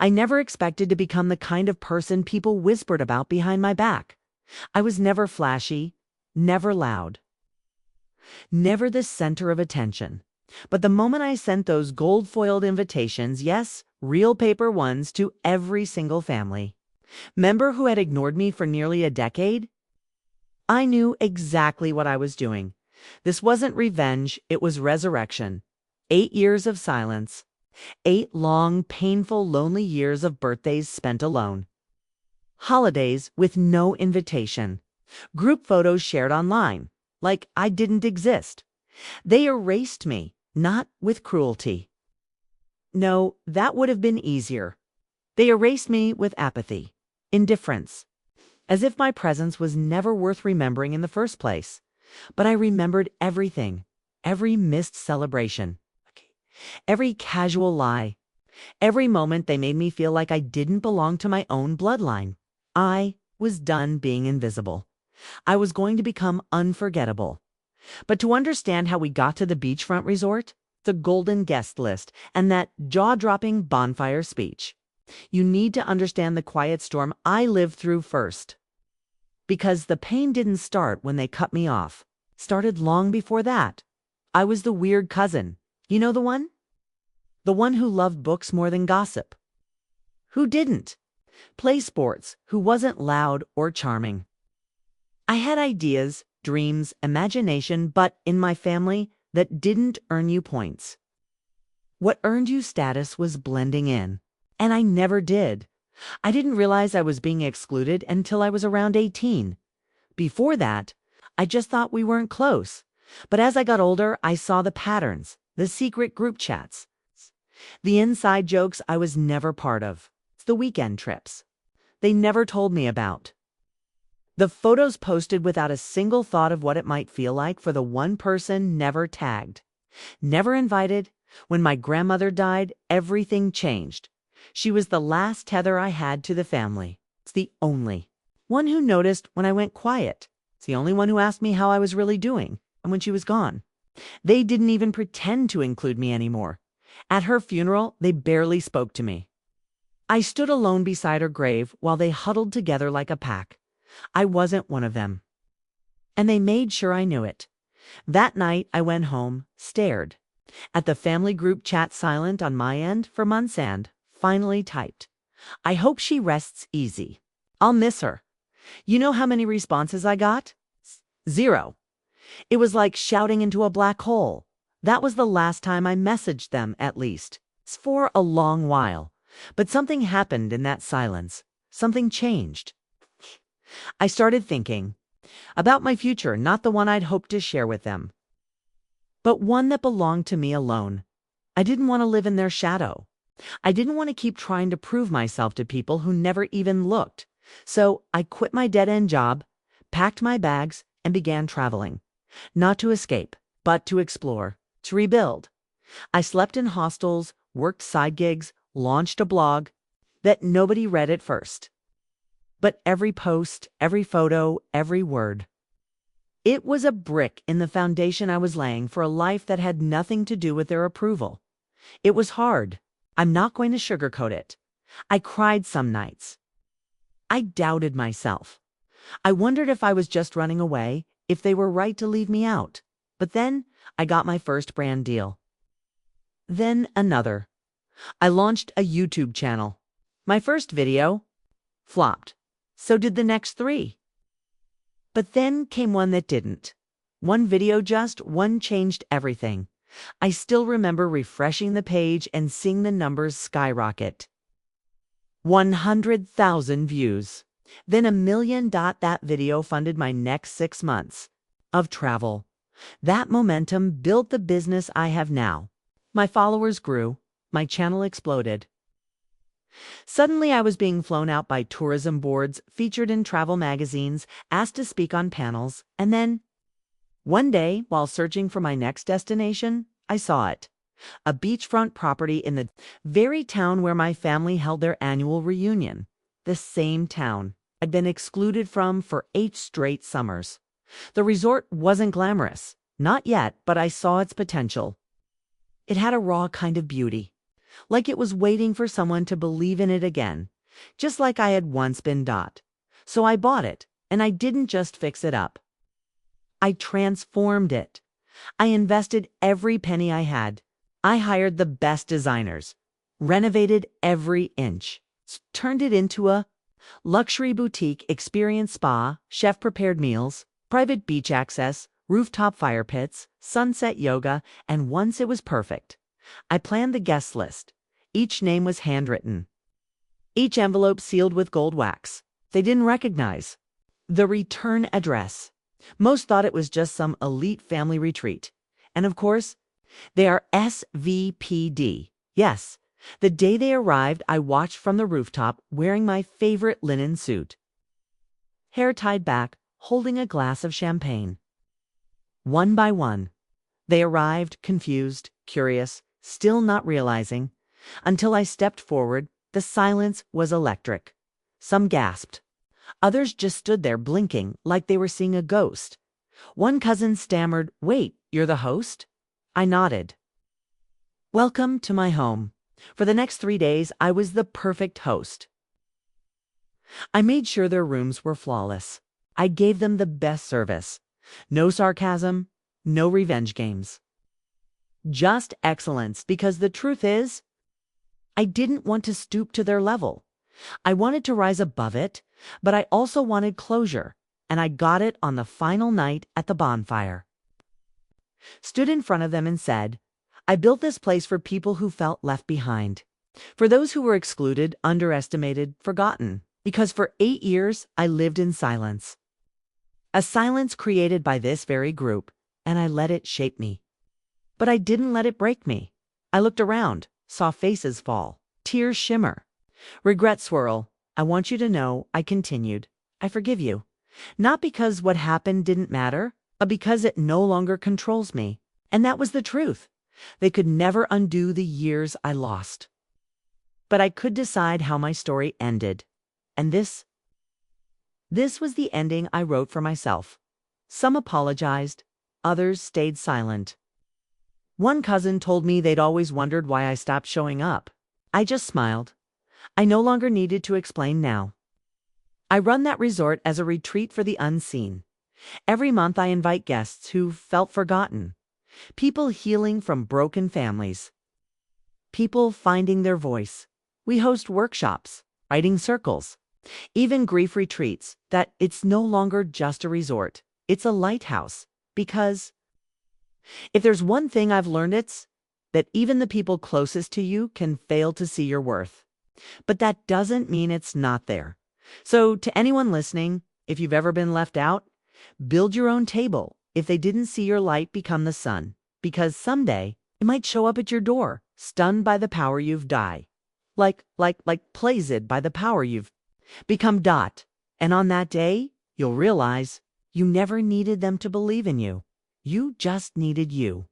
I never expected to become the kind of person people whispered about behind my back. I was never flashy, never loud, never the center of attention. But the moment I sent those gold-foiled invitations, yes, real paper ones, to every single family member who had ignored me for nearly a decade, I knew exactly what I was doing. This wasn't revenge, it was resurrection. 8 years of silence. 8 long, painful, lonely years of birthdays spent alone. Holidays with no invitation. Group photos shared online, like I didn't exist. They erased me, not with cruelty. No, that would have been easier. They erased me with apathy, indifference, as if my presence was never worth remembering in the first place. But I remembered everything, every missed celebration, every casual lie, every moment they made me feel like I didn't belong to my own bloodline. I was done being invisible. I was going to become unforgettable. But to understand how we got to the beachfront resort, the golden guest list, and that jaw-dropping bonfire speech, you need to understand the quiet storm I lived through first. Because the pain didn't start when they cut me off. It started long before that. I was the weird cousin. You know the one? The one who loved books more than gossip. Who didn't play sports, who wasn't loud or charming. I had ideas, dreams, imagination, but in my family, that didn't earn you points. What earned you status was blending in. And I never did. I didn't realize I was being excluded until I was around 18. Before that, I just thought we weren't close. But as I got older, I saw the patterns, the secret group chats, the inside jokes I was never part of, the weekend trips they never told me about, the photos posted without a single thought of what it might feel like for the one person never tagged, never invited. When my grandmother died, everything changed. She was the last tether I had to the family. It's the only one who noticed when I went quiet. It's the only one who asked me how I was really doing. And when she was gone, they didn't even pretend to include me anymore. At her funeral, they barely spoke to me. I stood alone beside her grave while they huddled together like a pack. I wasn't one of them. And they made sure I knew it. That night, I went home, stared at the family group chat silent on my end for months and finally typed, "I hope she rests easy. I'll miss her." You know how many responses I got? 0. It was like shouting into a black hole. That was the last time I messaged them, at least. For a long while. But something happened in that silence. Something changed. I started thinking about my future, not the one I'd hoped to share with them, but one that belonged to me alone. I didn't want to live in their shadow. I didn't want to keep trying to prove myself to people who never even looked. So I quit my dead-end job, packed my bags, and began traveling. Not to escape, but to explore, to rebuild. I slept in hostels, worked side gigs, launched a blog that nobody read at first. But every post, every photo, every word, it was a brick in the foundation I was laying for a life that had nothing to do with their approval. It was hard. I'm not going to sugarcoat it. I cried some nights. I doubted myself. I wondered if I was just running away, if they were right to leave me out. But then I got my first brand deal. Then another. I launched a YouTube channel. My first video flopped. So did the next 3. But then came one that didn't. One changed everything. I still remember refreshing the page and seeing the numbers skyrocket. 100,000 views. Then 1 million. That video funded my next 6 months of travel. That momentum built the business I have now. My followers grew. My channel exploded. Suddenly, I was being flown out by tourism boards, featured in travel magazines, asked to speak on panels, and then, one day, while searching for my next destination, I saw it. A beachfront property in the very town where my family held their annual reunion. The same town I'd been excluded from for 8 straight summers. The resort wasn't glamorous. Not yet, but I saw its potential. It had a raw kind of beauty. like it was waiting for someone to believe in it again, just like I had once been. So I bought it, and I didn't just fix it up. I transformed it. I invested every penny I had. I hired the best designers, renovated every inch, turned it into a luxury boutique experience spa, chef-prepared meals, private beach access, rooftop fire pits, sunset yoga, and once it was perfect. I planned the guest list. Each name was handwritten. Each envelope sealed with gold wax. They didn't recognize the return address. Most thought it was just some elite family retreat. And of course, they are SVPD. Yes, the day they arrived, I watched from the rooftop wearing my favorite linen suit, hair tied back, holding a glass of champagne. One by one, they arrived, confused, curious, still not realizing. Until I stepped forward, the silence was electric. Some gasped. Others just stood there blinking like they were seeing a ghost. One cousin stammered, "Wait, you're the host?" I nodded. Welcome to my home. For the next 3 days, I was the perfect host. I made sure their rooms were flawless. I gave them the best service. No sarcasm, no revenge games. Just excellence, because the truth is, I didn't want to stoop to their level. I wanted to rise above it, but I also wanted closure, and I got it on the final night at the bonfire. Stood in front of them and said, I built this place for people who felt left behind, for those who were excluded, underestimated, forgotten, because for 8 years I lived in silence. A silence created by this very group, and I let it shape me. But I didn't let it break me. I looked around, saw faces fall, tears shimmer, regret swirl. I want you to know, I continued, I forgive you. Not because what happened didn't matter, but because it no longer controls me. And that was the truth. They could never undo the years I lost. But I could decide how my story ended. And this was the ending I wrote for myself. Some apologized, others stayed silent. One cousin told me they'd always wondered why I stopped showing up. I just smiled. I no longer needed to explain now. I run that resort as a retreat for the unseen. Every month I invite guests who felt forgotten, people healing from broken families, people finding their voice. We host workshops, writing circles, even grief retreats, that it's no longer just a resort, it's a lighthouse. Because if there's one thing I've learned, it's that even the people closest to you can fail to see your worth. But that doesn't mean it's not there. So to anyone listening, if you've ever been left out, build your own table. If they didn't see your light, become the sun. Because someday, it might show up at your door, stunned by the power you've died. Like plagued by the power you've become. And on that day, you'll realize you never needed them to believe in you. You just needed you.